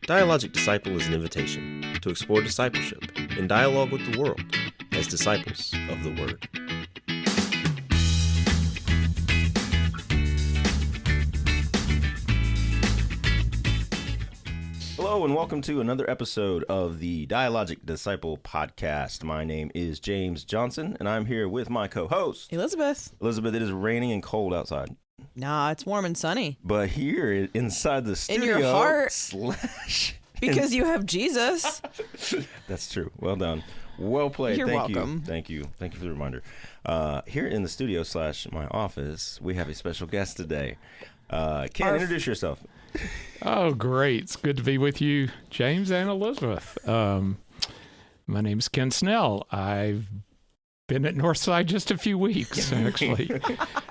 Dialogic Disciple is an invitation to explore discipleship in dialogue with the world as disciples of the Word. Hello and welcome to another episode of the Dialogic Disciple podcast. My name is James Johnson and I'm here with my co-host, Elizabeth. Elizabeth, it is raining and cold outside. Nah, it's warm and sunny. But here inside the studio, in your heart, because you have Jesus. That's true. Well done. Well played. You're Thank welcome. you. Thank you. Thank you for the reminder. Here in the studio / my office, we have a special guest today. Ken, introduce yourself. Oh, great. It's good to be with you, James and Elizabeth. My name's Ken Snell. I've been at Northside just a few weeks, actually.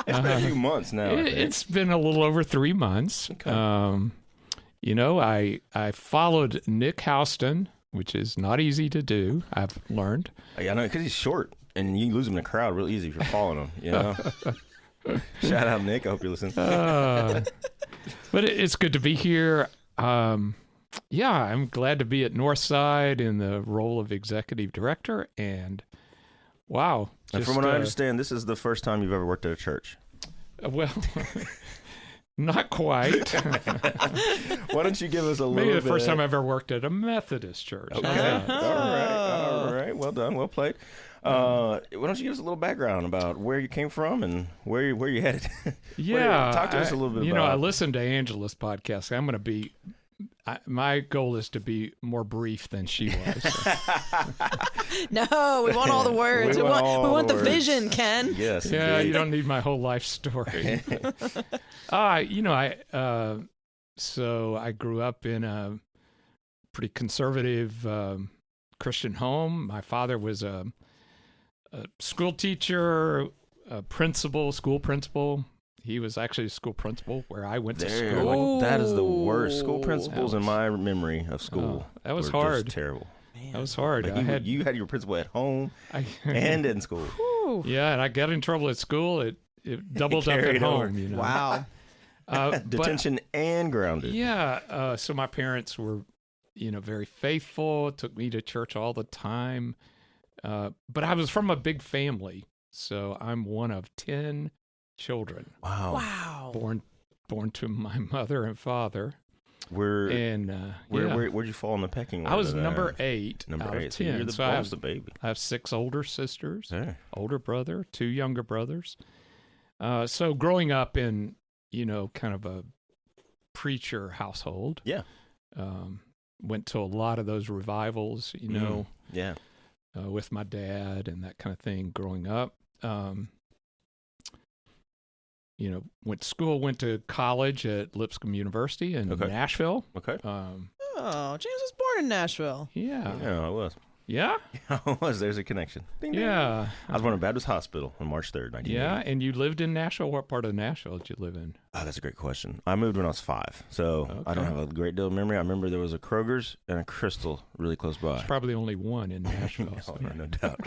It's been a few months now. It's been a little over 3 months. Okay. I followed Nick Houston, which is not easy to do, I've learned. I know, because he's short, and you lose him in the crowd real easy if you're following him, you know? Shout out, Nick. I hope you're listening. But it's good to be here. I'm glad to be at Northside in the role of executive director, and wow. And from what I understand, this is the first time you've ever worked at a church. Well, not quite. Why don't you give us a little Maybe bit? the first time I ever worked at a Methodist church. Okay. All right. Well done. Well played. Why don't you give us a little background about where you came from and where you headed? Yeah. Talk to us a little bit about. I listened to Angela's podcast. I'm going to be. My goal is to be more brief than she was. No, we want all the words. We want the words. Vision, Ken. Yes. Yeah, indeed. you don't need my whole life story. So I grew up in a pretty conservative Christian home. My father was a school teacher, school principal. He was actually a school principal where I went to school. That is the worst. School principals in my memory of school. That was were hard. Just terrible. Man. That was hard. Like you had your principal at home and in school. Whew. Yeah, and I got in trouble at school. It doubled up at carried over. home. Wow. Detention and grounded. Yeah. So my parents were, very faithful. Took me to church all the time. But I was from a big family, so I'm one of 10 children. Wow. Born to my mother and father. Where'd you fall in the pecking order? I was number 8 Number out 8. of So 10. you're So almost a baby. I have 6 older sisters, Yeah. older brother, 2 younger brothers. So growing up in, kind of a preacher household. Yeah. Went to a lot of those revivals, Yeah. with my dad and that kind of thing growing up. Went to school, went to college at Lipscomb University in Nashville. Okay. James was born in Nashville. Yeah. Yeah, I was. Yeah? I was. There's a connection. Ding, ding. Yeah. I was born in Baptist Hospital on March 3rd, 1980. Yeah, and you lived in Nashville. What part of Nashville did you live in? Oh, that's a great question. I moved when I was 5, so I don't have a great deal of memory. I remember there was a Kroger's and a Crystal really close by. There's probably only one in Nashville. No doubt.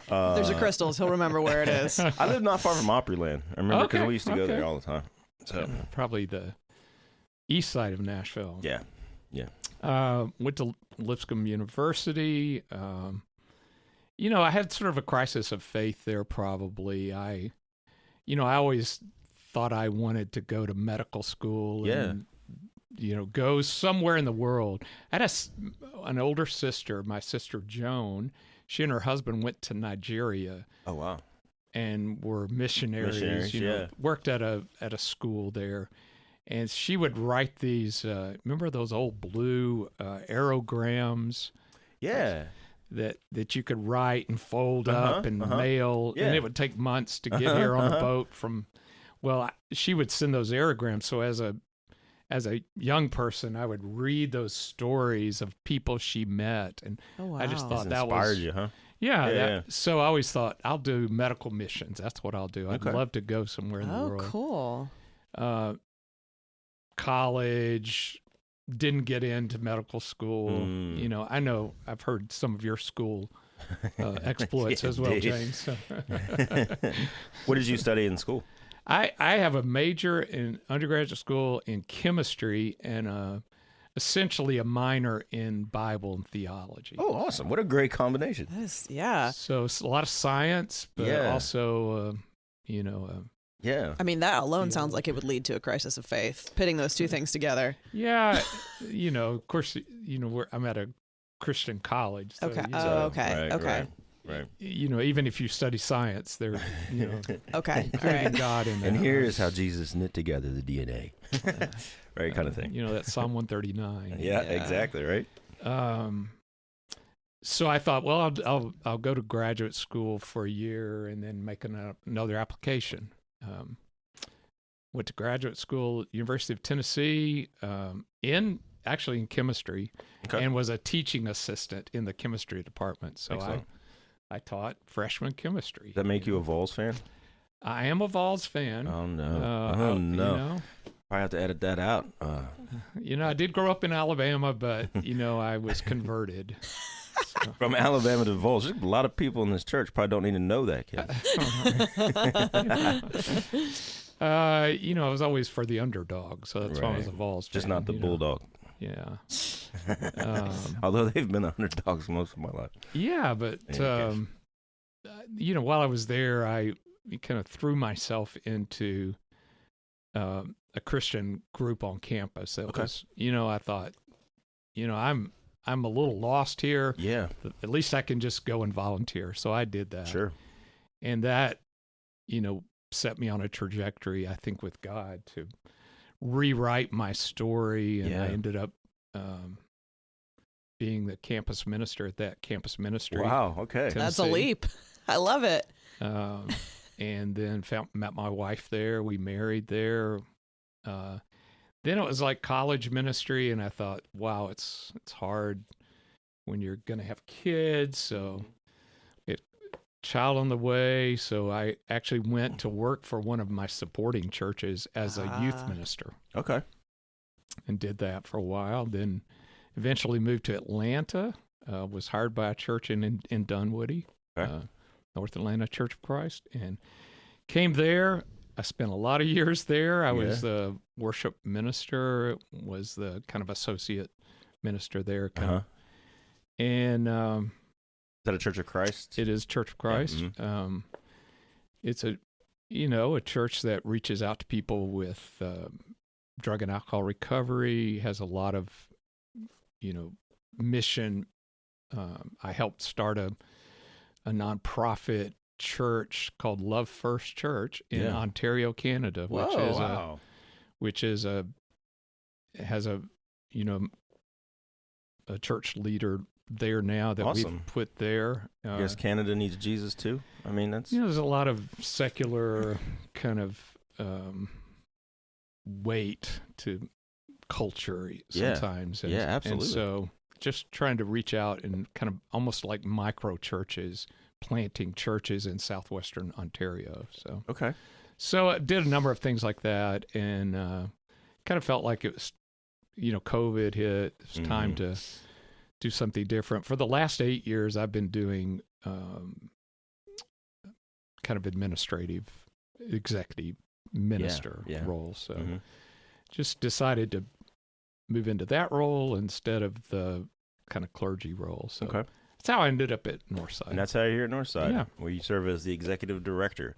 There's a Crystals. He'll remember where it is. I lived not far from Opryland. I remember because we used to go there Okay. all the time. So Probably the east side of Nashville. yeah. Went to Lipscomb University. I had sort of a crisis of faith there probably. I always thought I wanted to go to medical school and, go somewhere in the world. I had an older sister, my sister Joan. She and her husband went to Nigeria. Oh, wow. And were missionaries, yeah. Worked at a school there. And she would write these, remember those old blue aerograms? Yeah. That you could write and fold up and mail. Yeah. And it would take months to get here on a boat from, she would send those aerograms. So as a young person, I would read those stories of people she met. And Oh, wow. I just thought that inspired you, huh? Yeah. Yeah. So I always thought, I'll do medical missions. That's what I'll do. I'd love to go somewhere in the Oh, world. cool. College, didn't get into medical school. I know I've heard some of your school exploits as well, indeed. James. What did you study in school? I have a major in undergraduate school in chemistry and essentially a minor in Bible and theology. Oh, awesome. What a great combination. Yeah. So it's a lot of science, but also, Yeah. I mean, that alone sounds like it would lead to a crisis of faith, pitting those two things together. Yeah. Of course, I'm at a Christian college. So, Okay. Right. Even if you study science, they're, Okay. All including right. God in there. And here is how Jesus knit together the DNA. Right, kind of thing. That's Psalm 139. Yeah, exactly, right? So I thought, well, I'll go to graduate school for a year and then make another application. Went to graduate school, University of Tennessee, in chemistry, and was a teaching assistant in the chemistry department. So I taught freshman chemistry. Does that make you a Vols fan? I am a Vols fan. Oh, no. No. I have to edit that out. I did grow up in Alabama, but, I was converted. So. From Alabama to Vols. There's a lot of people in this church probably don't need to know that, kid. I was always for the underdog, so that's why I was a Vols fan. Just not the Bulldog. Yeah. Although they've been the underdogs most of my life. Yeah, but, while I was there, I kind of threw myself into a Christian group on campus. That was, I thought, I'm a little lost here. Yeah. At least I can just go and volunteer. So I did that. Sure. And that, set me on a trajectory, I think, with God to rewrite my story. And I ended up being the campus minister at that campus ministry. Wow. Okay. Tennessee. That's a leap. I love it. And then met my wife there. We married there. Then it was like college ministry, and I thought, wow, it's hard when you're going to have kids. So, child on the way. So I actually went to work for one of my supporting churches as a youth minister. Okay. And did that for a while. Then eventually moved to Atlanta. Was hired by a church in Dunwoody, North Atlanta Church of Christ, and came there. I spent a lot of years there. I was the worship minister, was the kind of associate minister there. And is that a Church of Christ? It is Church of Christ. Yeah. Mm-hmm. It's a church that reaches out to people with drug and alcohol recovery, has a lot of, mission. I helped start a nonprofit church called Love First Church in Ontario, Canada, which has a church leader there now that we've put there. I guess Canada needs Jesus too. I mean, that's there's a lot of secular kind of weight to culture sometimes. Absolutely. And so just trying to reach out and kind of almost like micro churches, planting churches in southwestern Ontario. So I did a number of things like that, and kind of felt like it was, COVID hit. It's time to do something different. For the last 8 years, I've been doing kind of administrative, executive minister roles. So just decided to move into that role instead of the kind of clergy role. So that's how I ended up at Northside. And that's how you're here at Northside, where you serve as the executive director.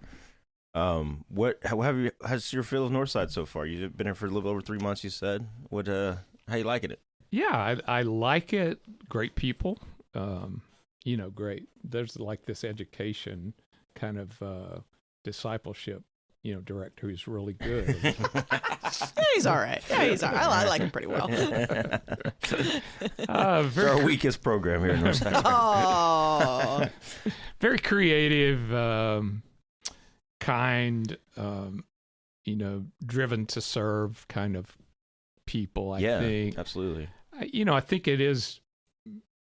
How's your feel of Northside so far? You've been here for a little over 3 months, you said. How you liking it? Yeah, I like it. Great people. Great. There's like this education kind of discipleship, director who's really good. He's all right. Yeah, he's all right. I like him pretty well. It's our weakest program here in Northside. Oh. Very creative, kind, driven to serve kind of people, I think. Absolutely. I think it is,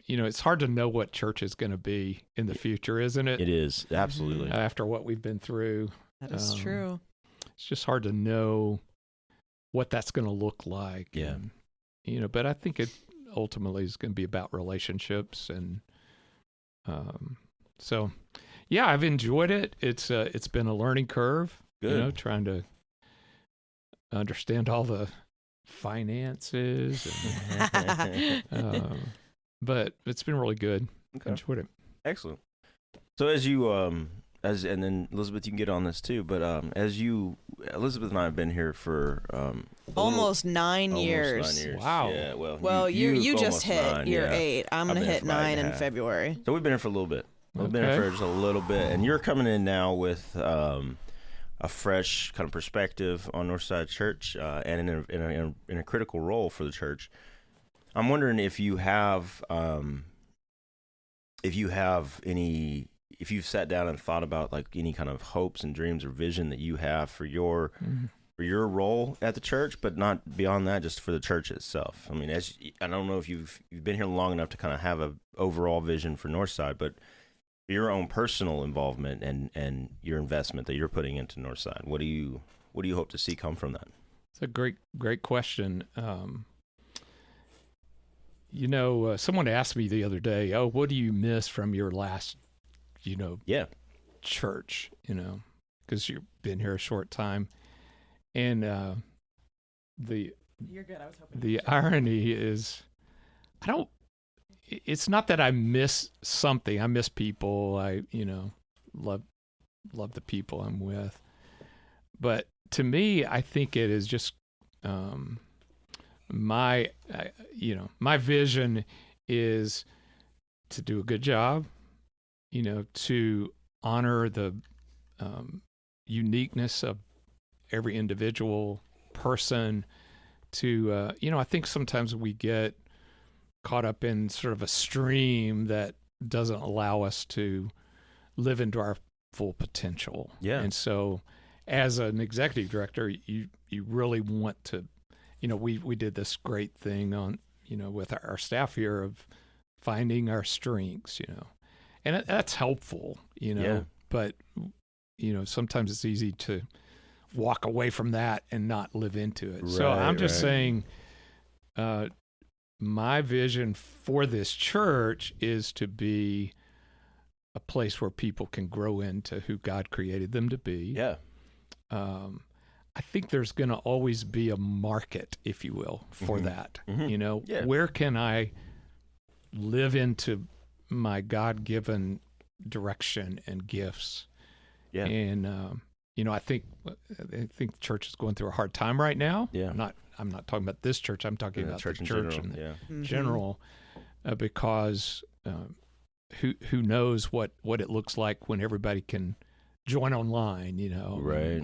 it's hard to know what church is going to be in the future, isn't it? It is, absolutely. After what we've been through. That is true. It's just hard to know what that's going to look like. Yeah. And, but I think it ultimately is going to be about relationships. And so, I've enjoyed it. It's been a learning curve, Good. Trying to understand all the finances, but it's been really good. Okay. Enjoyed it. Excellent. So as you and then Elizabeth, you can get on this too. But Elizabeth and I have been here for almost 9 years. Almost 9 years. Wow. Yeah. Well, you just almost hit 9, year yeah. 8. I'm gonna I've been hit for about 9 in 8.5. February. So we've been here for a little bit. We've been here for just a little bit, and you're coming in now with a fresh kind of perspective on Northside Church, and in a critical role for the church. I'm wondering if you've sat down and thought about like any kind of hopes and dreams or vision that you have for your role at the church, but not beyond that, just for the church itself. I mean, I don't know if you've been here long enough to kind of have a overall vision for Northside, but your own personal involvement and your investment that you're putting into Northside, what do you hope to see come from that? It's a great question. Someone asked me the other day, "Oh, what do you miss from your last, church?" Because you've been here a short time, and You're good. I was hoping. the irony is, it's not that I miss something. I miss people. I love the people I'm with, but to me, I think it is just my vision is to do a good job, to honor the uniqueness of every individual person, to I think sometimes we get caught up in sort of a stream that doesn't allow us to live into our full potential. Yeah. And so as an executive director, you really want to, we did this great thing on, with our staff here of finding our strengths, and that's helpful, but, sometimes it's easy to walk away from that and not live into it. So I'm just saying, my vision for this church is to be a place where people can grow into who God created them to be. Yeah. I think there's going to always be a market, if you will, for that. Yeah. Where can I live into my God-given direction and gifts? Yeah. And I think the church is going through a hard time right now. Yeah. I'm not talking about this church. I'm talking about the church in general. general, because who knows what it looks like when everybody can join online. Right.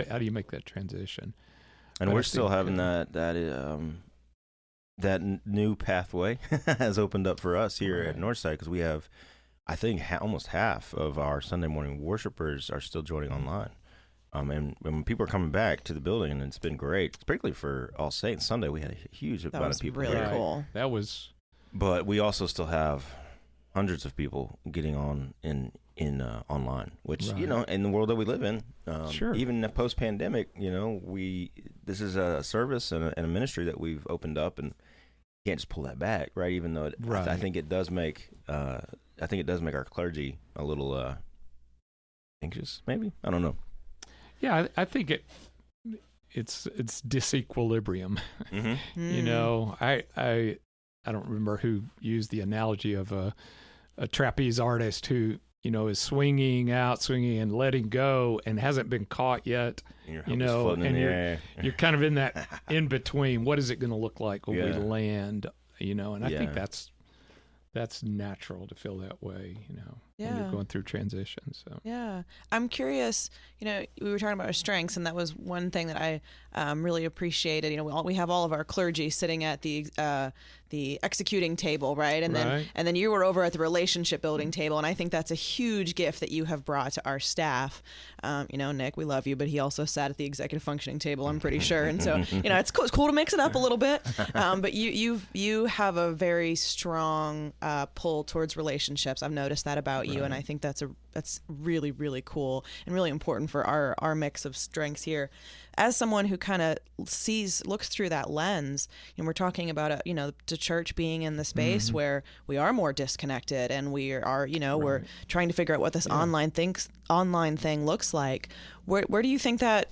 How do you make that transition? And we're still having that new pathway has opened up for us here at Northside, because we have, I think, almost half of our Sunday morning worshipers are still joining online. And when people are coming back to the building, and it's been great, particularly for All Saints Sunday, we had a huge amount of people really there. cool. That was. But we also still have hundreds of people getting on in online, which in the world that we live in, Sure. even post-pandemic, this is a service and a ministry that we've opened up, and you can't just pull that back, right? Even though I think it does make our clergy a little anxious, maybe. I don't know. Yeah, I think it's disequilibrium. I don't remember who used the analogy of a trapeze artist who is swinging and letting go and hasn't been caught yet. And you're kind of in that in between. What is it going to look like when we land? And I think that's natural to feel that way. When you're going through transitions. So yeah, I'm curious. We were talking about our strengths, and that was one thing that I really appreciated. We have all of our clergy sitting at the executing table, right? And then you were over at the relationship building table, and I think that's a huge gift that you have brought to our staff. Nick, we love you, but he also sat at the executive functioning table, I'm pretty sure, and so it's cool to mix it up a little bit. But you have a very strong pull towards relationships. I've noticed that about you, and I think that's really, really cool and really important for our mix of strengths here. As someone who kind of looks through that lens, and we're talking about the church being in the space where we are more disconnected, and we are we're trying to figure out what this online thing looks like. Where do you think that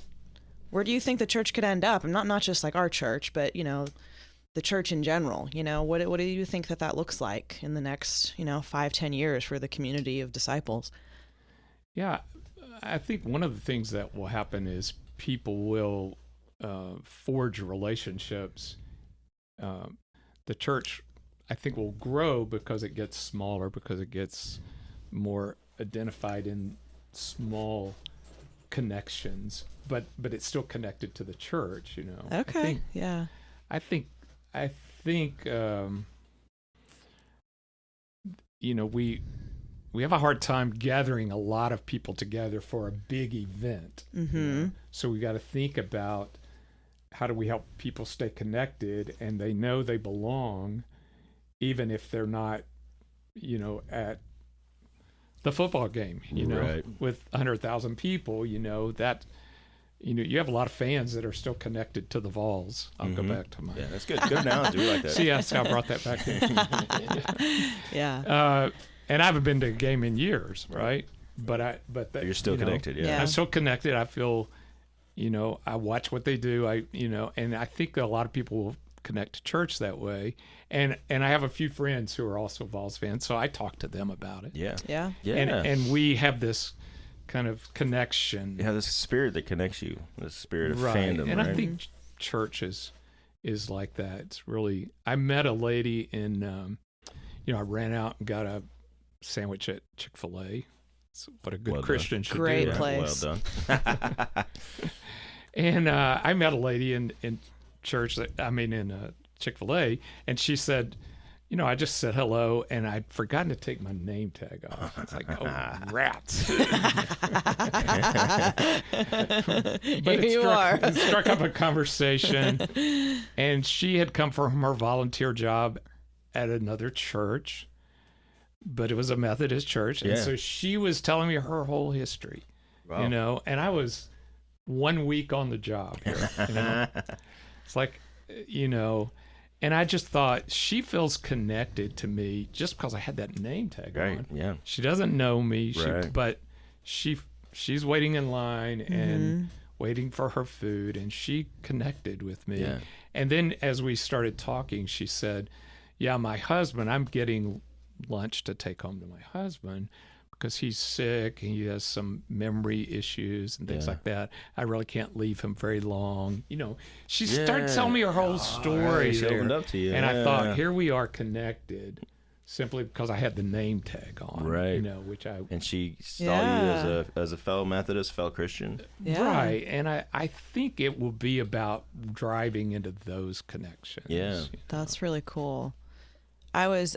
Where do you think the church could end up? And not just like our church, but, the church in general. What do you think that looks like in the next, 5-10 years for the community of disciples? Yeah, I think one of the things that will happen is people will forge relationships. The church, I think, will grow because it gets smaller, because it gets more identified in small connections, but it's still connected to the church. Okay. I think we have a hard time gathering a lot of people together for a big event. Mm-hmm. So we got to think about how do we help people stay connected and they know they belong, even if they're not, at the football game, right. with 100,000 people, that, you have a lot of fans that are still connected to the Vols. I'll go back to my... Yeah, that's good. Good analogy. We like that. See, that's how I brought that back in. Yeah. And I haven't been to a game in years, right? But you're still connected, yeah. I'm still connected. I feel, I watch what they do. And I think that a lot of people will connect to church that way. And I have a few friends who are also Vols fans, so I talk to them about it. Yeah. And we have this kind of connection. Yeah, this spirit that connects you, the spirit of right. fandom. And right? I think church is like that. It's really. I met a lady in, I ran out and got a sandwich at Chick-fil-A. What a good Christian should Great do. Right? place. Well done. And I met a lady in church, in Chick-fil-A, and she said, I just said hello, and I'd forgotten to take my name tag off. It's like, oh, rats. But it struck up a conversation, and she had come from her volunteer job at another church, but it was a Methodist church, and so she was telling me her whole history, Wow. and I was 1 week on the job here, It's like, and I just thought she feels connected to me just because I had that name tag Right, on. yeah. She doesn't know me, Right. but she's waiting in line and waiting for her food, and she connected with me. Yeah. And then as we started talking, she said, yeah, my husband, I'm getting lunch to take home to my husband because he's sick and he has some memory issues and things like that. I really can't leave him very long. She started telling me her whole story She there. opened up to you. And I thought, here we are connected simply because I had the name tag on. Right. Which I... And she saw you as a fellow Methodist, fellow Christian. Yeah. Right. And I think it will be about driving into those connections. Yeah. That's really cool. I was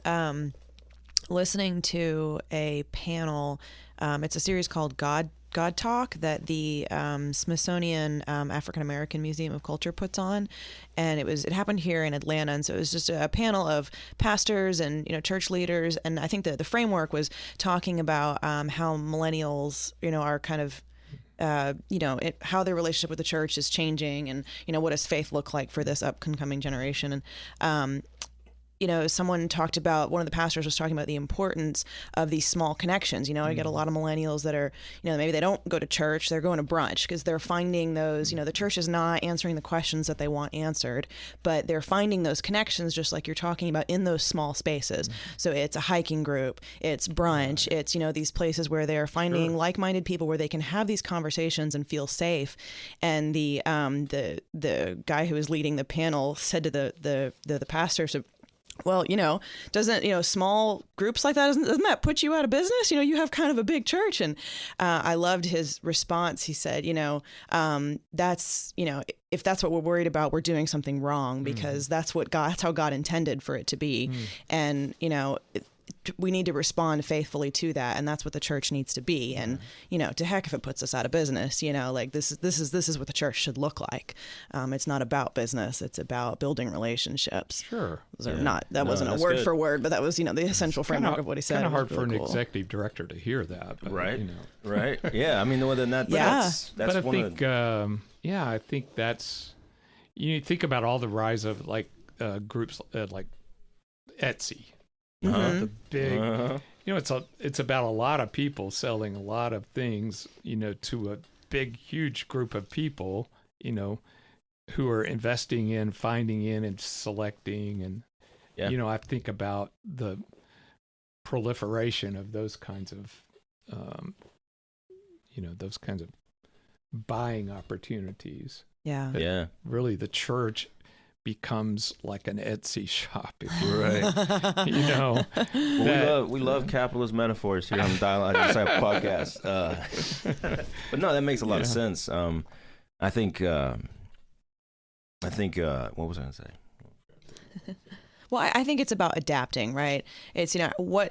listening to a panel. It's a series called God Talk that the Smithsonian African American Museum of Culture puts on, and it happened here in Atlanta. And so it was just a panel of pastors and church leaders, and I think the framework was talking about how millennials are kind of how their relationship with the church is changing, and what does faith look like for this upcoming generation. And someone talked about, one of the pastors was talking about the importance of these small connections. I get a lot of millennials that are, maybe they don't go to church, they're going to brunch because they're finding those, the church is not answering the questions that they want answered, but they're finding those connections just like you're talking about in those small spaces. So it's a hiking group, it's brunch, it's, these places where they're finding like-minded people where they can have these conversations and feel safe. And the guy who was leading the panel said to the pastor, so, well, doesn't, small groups like that, doesn't that put you out of business? You have kind of a big church. And I loved his response. He said, that's, if that's what we're worried about, we're doing something wrong, because that's how God intended for it to be. And, we need to respond faithfully to that, and that's what the church needs to be. And to heck if it puts us out of business, like this is what the church should look like. It's not about business, it's about building relationships. Sure. That wasn't a word good. for word, but that was the essential framework of what he said. Kind of hard really for an cool. executive director to hear that, but, Right. Right. Yeah. I mean, that's but I one think I think that's, think about all the rise of like groups like Etsy. The big, it's about a lot of people selling a lot of things, to a big, huge group of people, who are investing in, finding in, and selecting. And, I think about the proliferation of those kinds of, those kinds of buying opportunities. Yeah. Yeah. Really, the church becomes like an Etsy shop, if you're right. Well, we love capitalist metaphors here on the Dialogue podcast. But no, that makes a lot of sense. I think what was I going to say? Well, I think it's about adapting, right? It's,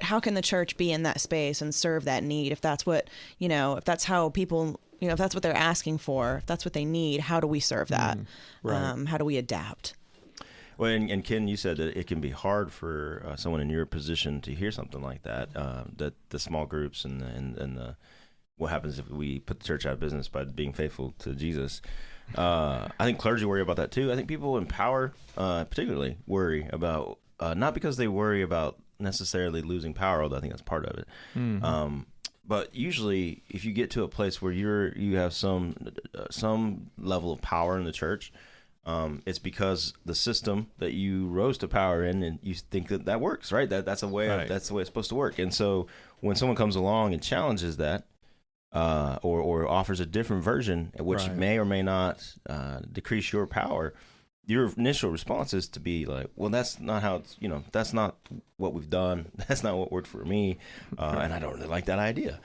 how can the church be in that space and serve that need? If that's what, if that's how people, if that's what they're asking for, if that's what they need, how do we serve that? Right. How do we adapt? Well, and Ken, you said that it can be hard for someone in your position to hear something like that, that the small groups and the what happens if we put the church out of business by being faithful to Jesus. I think clergy worry about that too. I think people in power particularly worry about, not because they worry about necessarily losing power, although I think that's part of it. Mm-hmm. But usually if you get to a place where you have some level of power in the church, it's because the system that you rose to power in, and you think that works, right? That's the way that's the way it's supposed to work. And so when someone comes along and challenges that, or offers a different version, which may or may not decrease your power, your initial response is to be like, well, that's not how it's, that's not what we've done. That's not what worked for me. And I don't really like that idea.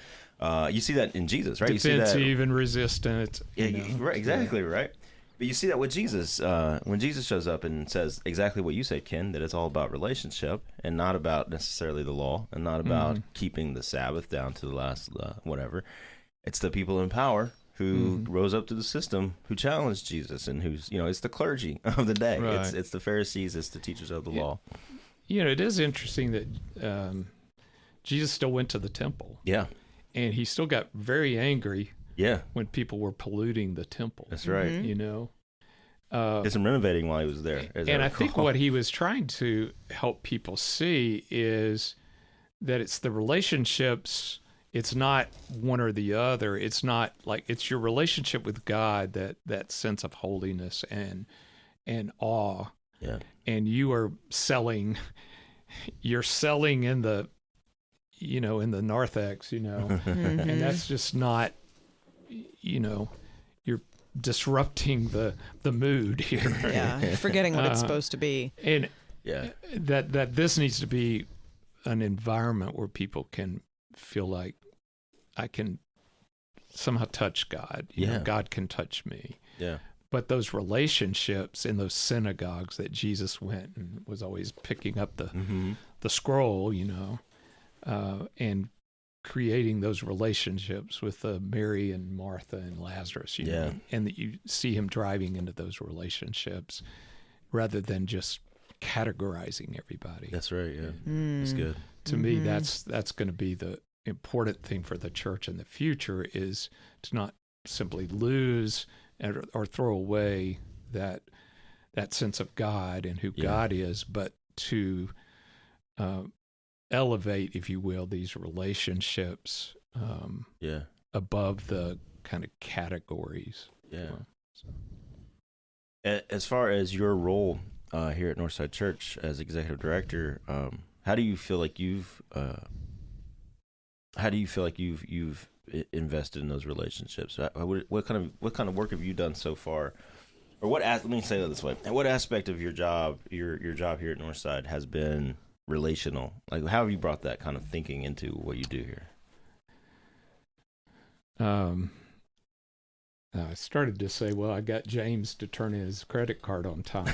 You see that in Jesus, right? Defensive you see that, and resistant. Right, exactly, right. But you see that with Jesus, when Jesus shows up and says exactly what you said, Ken, that it's all about relationship and not about necessarily the law and not about keeping the Sabbath down to the last whatever. It's the people in power who rose up to the system, who challenged Jesus, and who's, it's the clergy of the day. Right. It's the Pharisees, it's the teachers of the law. It is interesting that Jesus still went to the temple. Yeah. And he still got very angry. Yeah, when people were polluting the temple. That's right. Did some renovating while he was there. And I think what he was trying to help people see is that it's the relationships. It's not one or the other. It's not like it's your relationship with God, that sense of holiness and awe. Yeah. And you're selling in the in the narthex, and that's just not. You're disrupting the mood here. Yeah, forgetting what it's supposed to be. And that this needs to be an environment where people can feel like I can somehow touch God. God can touch me. Yeah. But those relationships in those synagogues that Jesus went and was always picking up the scroll, and creating those relationships with Mary and Martha and Lazarus, and that you see him driving into those relationships rather than just categorizing everybody. That's right. Yeah, that's good. To me, that's going to be the important thing for the church in the future, is to not simply lose or throw away that sense of God and who God is, but to elevate, if you will, these relationships above the kind of categories. Yeah. As far as your role here at Northside Church as executive director, how do you feel like you've invested in those relationships? What kind of work have you done so far? Or let me say that this way. What aspect of your job here at Northside has been relational? Like, how have you brought that kind of thinking into what you do here? I started to say, well, I got James to turn in his credit card on time.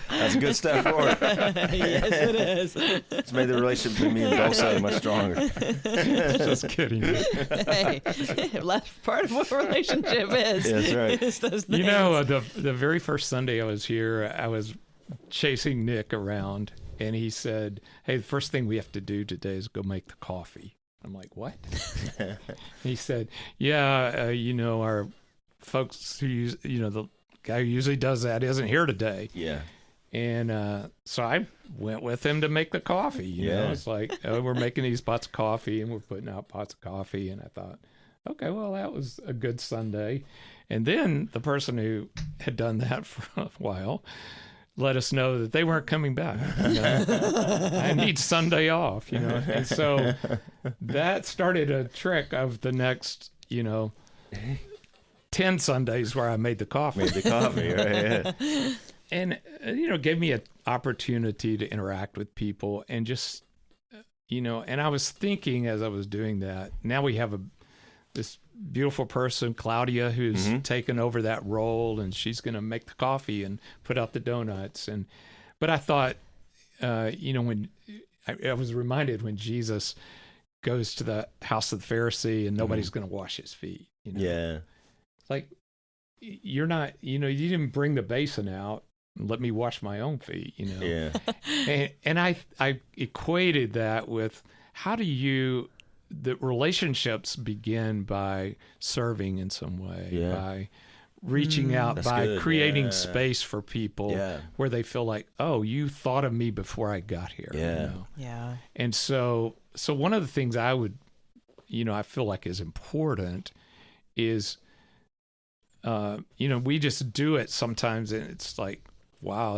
That's a good step forward. Yes, it is. It's made the relationship between me and Dulce much stronger. Just kidding. Hey, part of what a relationship is. Yeah, that's right. Is those things. The very first Sunday I was here, I was chasing Nick around, and he said, hey, the first thing we have to do today is go make the coffee. I'm like, what? He said, our folks who the guy who usually does that isn't here today. Yeah. And so I went with him to make the coffee. It's like, we're making these pots of coffee and we're putting out pots of coffee. And I thought, okay, well, that was a good Sunday. And then the person who had done that for a while let us know that they weren't coming back. I need Sunday off, And so that started a trick of the next, 10 Sundays where I made the coffee. Right? Yeah. And, gave me an opportunity to interact with people and just, and I was thinking as I was doing that, now we have this beautiful person, Claudia, who's taken over that role, and she's going to make the coffee and put out the donuts. But I thought, when I was reminded when Jesus goes to the house of the Pharisee and nobody's going to wash his feet. Yeah. Like, you're not, you didn't bring the basin out and let me wash my own feet, Yeah. And I equated that with how do the relationships begin by serving in some way, by reaching out, by creating space for people where they feel like, oh, you thought of me before I got here. Yeah. And so one of the things I would, I feel like is important is, we just do it sometimes and it's like, wow,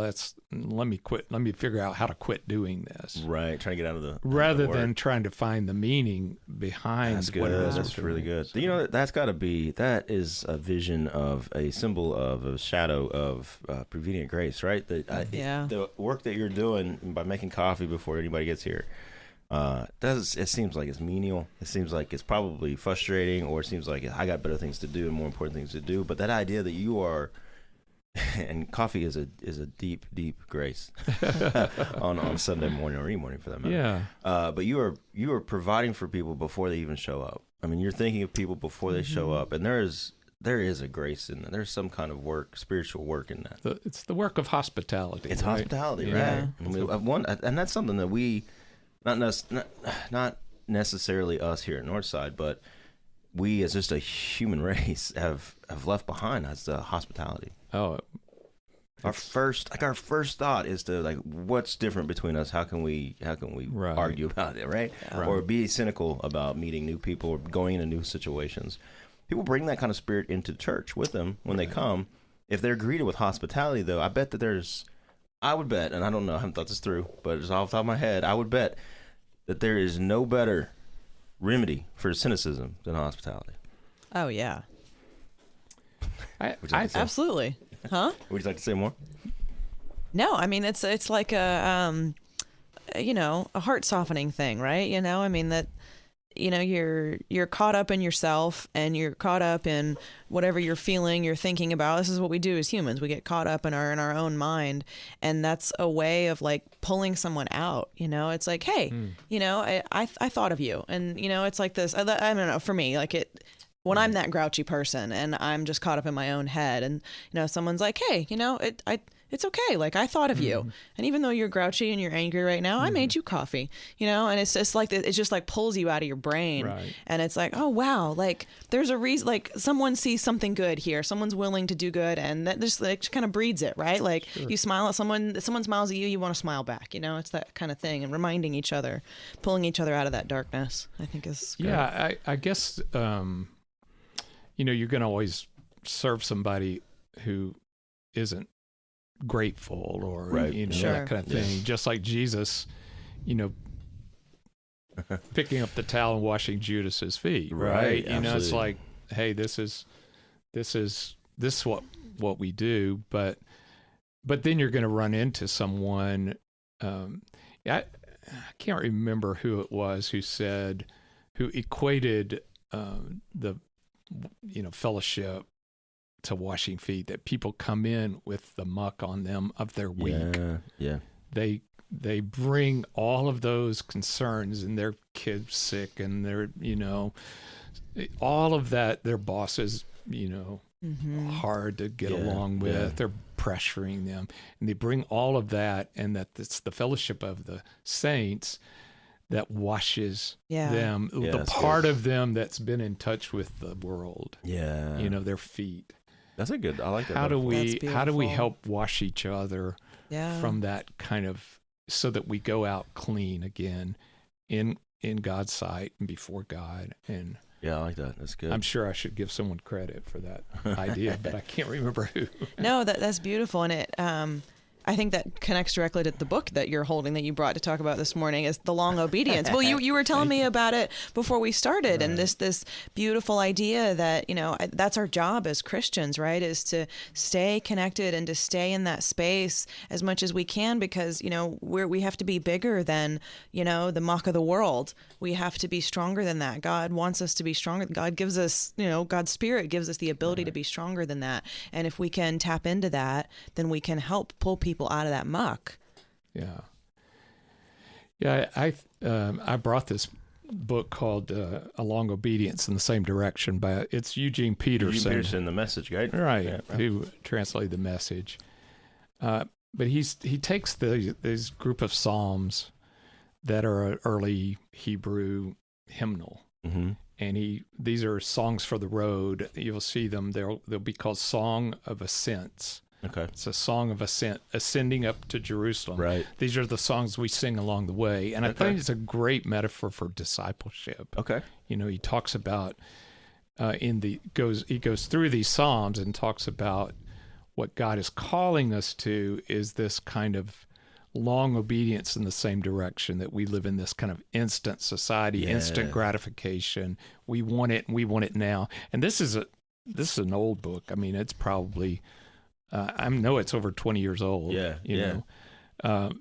let me quit. Let me figure out how to quit doing this. Right. Trying to get out of the rather than trying to find the meaning behind what it is. That's really good. That is a vision of a symbol of a shadow of prevenient grace, right? The work that you're doing by making coffee before anybody gets here, it seems like it's menial. It seems like it's probably frustrating, or it seems like I got better things to do and more important things to do. But that idea that you are, and coffee is a deep grace on Sunday morning or any morning for that matter. Yeah. But you are providing for people before they even show up. I mean, you're thinking of people before they show up, and there is a grace in that. There's some kind of work, spiritual work in that. It's the work of hospitality. It's right? hospitality, Yeah. right? And that's something that we, not necessarily us here at Northside, but we as just a human race have left behind as the hospitality. Oh, our first thought is to what's different between us? How can we Right. argue about it, right? Right. Or be cynical about meeting new people or going into new situations. People bring that kind of spirit into church with them when they come. If they're greeted with hospitality, though, I would bet, and I don't know, I haven't thought this through, but it's off the top of my head, I would bet that there is no better remedy for cynicism than hospitality. Oh yeah. Absolutely. Huh? Would you like to say more? No, I mean it's like a heart softening thing, right? I mean that you're caught up in yourself and you're caught up in whatever you're feeling, you're thinking about. This is what we do as humans. We get caught up in our own mind, and that's a way of pulling someone out. It's like, hey, I thought of you, and it's like this. I don't know, for me, when I'm that grouchy person and I'm just caught up in my own head, and someone's like, hey, it's okay. I thought of you, and even though you're grouchy and you're angry right now, I made you coffee. And it's just it just pulls you out of your brain, right. And it's like, oh wow, there's a reason. Someone sees something good here. Someone's willing to do good, and that just kind of breeds it, right? Sure. You smile at someone smiles at you, you want to smile back. It's that kind of thing, and reminding each other, pulling each other out of that darkness, I think is great. Yeah. I guess. You're going to always serve somebody who isn't grateful or, right. Sure. that kind of thing. Yeah. Just like Jesus, picking up the towel and washing Judas's feet, right? It's like, hey, this is what we do. But then you're going to run into someone, I can't remember who it was who equated the fellowship to washing feet, that people come in with the muck on them of their week. Yeah. They bring all of those concerns, and their kid's sick, and they're, all of that, their bosses, hard to get along with. Yeah. They're pressuring them, and they bring all of that, and that it's the fellowship of the saints that washes them, the part of them that's been in touch with the world. Yeah. Their feet. That's a good, I like that. How do we help wash each other from that kind of, so that we go out clean again in God's sight and before God, and Yeah, I like that. That's good. I'm sure I should give someone credit for that idea, but I can't remember who. No, that's beautiful, and it I think that connects directly to the book that you're holding that you brought to talk about this morning is The Long Obedience. Well, you were telling me about it before we started, and this beautiful idea that, that's our job as Christians, right, is to stay connected and to stay in that space as much as we can, because, we have to be bigger than, the muck of the world. We have to be stronger than that. God wants us to be stronger. God gives us, God's Spirit gives us the ability to be stronger than that. And if we can tap into that, then we can help pull people out of that muck. Yeah. I brought this book called A Long Obedience in the Same Direction by it's Eugene Peterson. Eugene Peterson, The Message, right? Right, yeah, right. Who translated The Message. But he takes these group of psalms that are an early Hebrew hymnal, and these are songs for the road. You'll see them. They'll be called Song of Ascents. Okay. It's a song of ascent, ascending up to Jerusalem. Right. These are the songs we sing along the way. And I think it's a great metaphor for discipleship. Okay. He talks about he goes through these psalms and talks about what God is calling us to is this kind of long obedience in the same direction, that we live in this kind of instant society, instant gratification. We want it and we want it now. And this is an old book. I mean, it's probably I know it's over 20 years old. You know,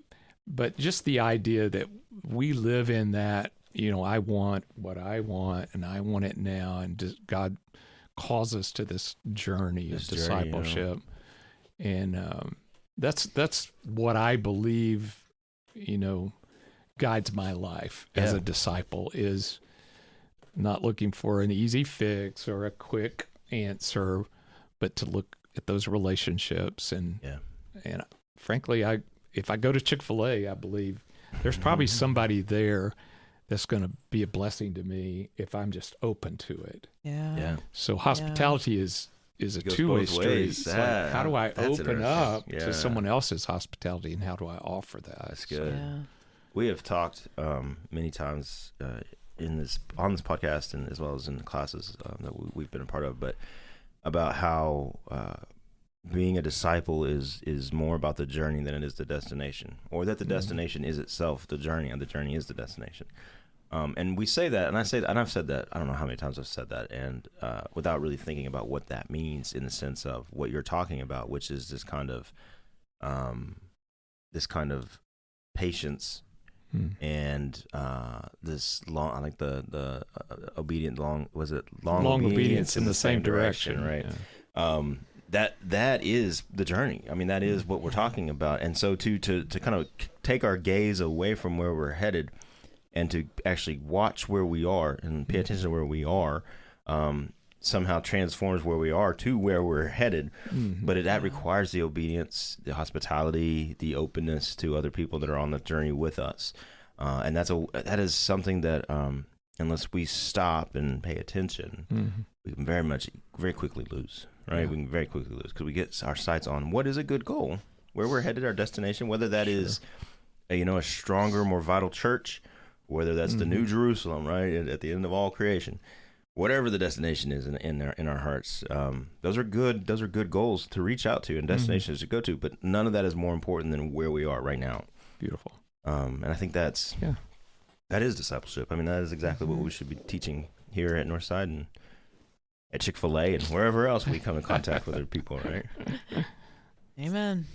but just the idea that we live in that, I want what I want and I want it now, and God calls us to this journey of discipleship, and that's what I believe, guides my life as a disciple, is not looking for an easy fix or a quick answer, but to look at those relationships. And frankly, if I go to Chick-fil-A, I believe there's probably somebody there that's going to be a blessing to me if I'm just open to it. Yeah. So hospitality is a two-way street. It's like, how do I open up to someone else's hospitality, and how do I offer that? That's good. Yeah. We have talked many times on this podcast, and as well as in the classes that we've been a part of, but about how being a disciple is more about the journey than it is the destination, or that the destination is itself the journey, and the journey is the destination. And we say that, and I've said that, I don't know how many times I've said that, and without really thinking about what that means in the sense of what you're talking about, which is this kind of patience and this long, I like the obedient long obedience in the same direction, right? Yeah. That is the journey. I mean, that is what we're talking about. And so to kind of take our gaze away from where we're headed and to actually watch where we are and pay attention to where we are, somehow transforms where we are to where we're headed. But that requires the obedience, the hospitality, the openness to other people that are on the journey with us. And that is something that unless we stop and pay attention, we can very quickly lose. Right, we can very quickly lose because we get our sights on what is a good goal, where we're headed, our destination, whether that is, a stronger, more vital church, whether that's the New Jerusalem, right, at the end of all creation, whatever the destination is in our hearts. Those are good goals to reach out to and destinations to go to, but none of that is more important than where we are right now. Beautiful. And I think that is discipleship. I mean, that is exactly what we should be teaching here at Northside and at Chick-fil-A and wherever else we come in contact with other people, right? Amen.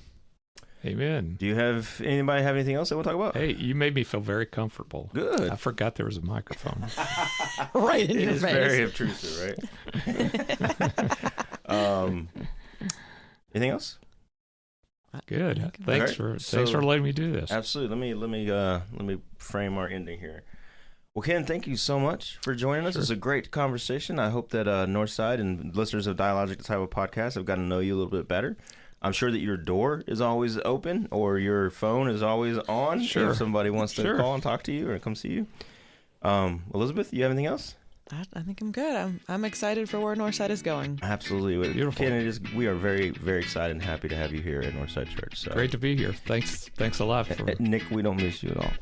Do you have anything else that we'll talk about? Hey, you made me feel very comfortable. Good. I forgot there was a microphone. Right in your face. It is very obtrusive, right? Anything else? Good. Thanks for letting me do this. Absolutely. Let me frame our ending here. Well, Ken, thank you so much for joining us. It was a great conversation. I hope that Northside and listeners of Dialogic Disciple Podcast have gotten to know you a little bit better. I'm sure that your door is always open or your phone is always on if somebody wants to call and talk to you or come see you. Elizabeth, you have anything else? I think I'm good. I'm excited for where Northside is going. Absolutely. Beautiful. Ken, we are very, very excited and happy to have you here at Northside Church. So. Great to be here. Thanks a lot. Nick, we don't miss you at all.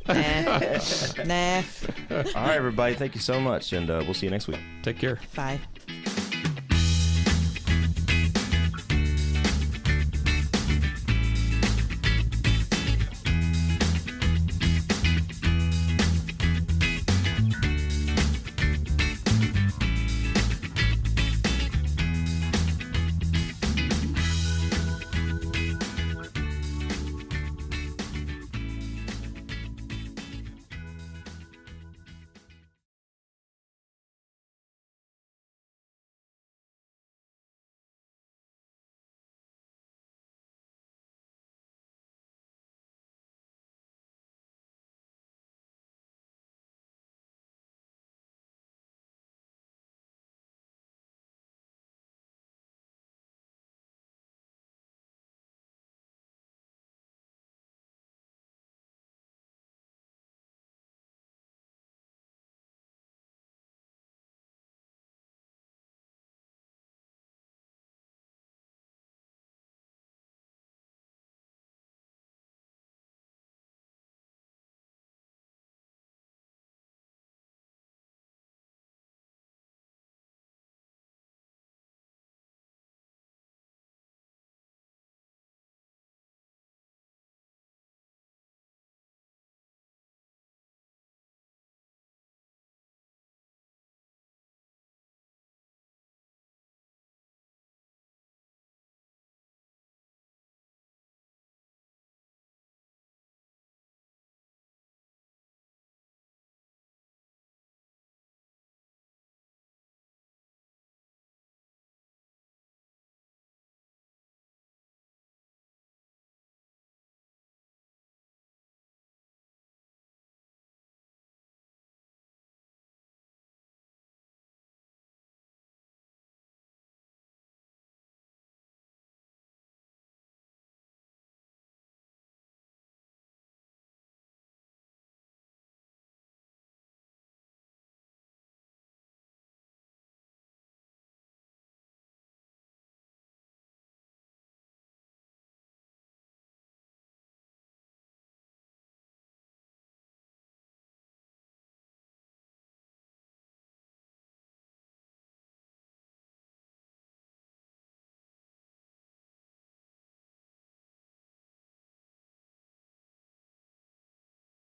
Nah. All right, everybody. Thank you so much, and we'll see you next week. Take care. Bye.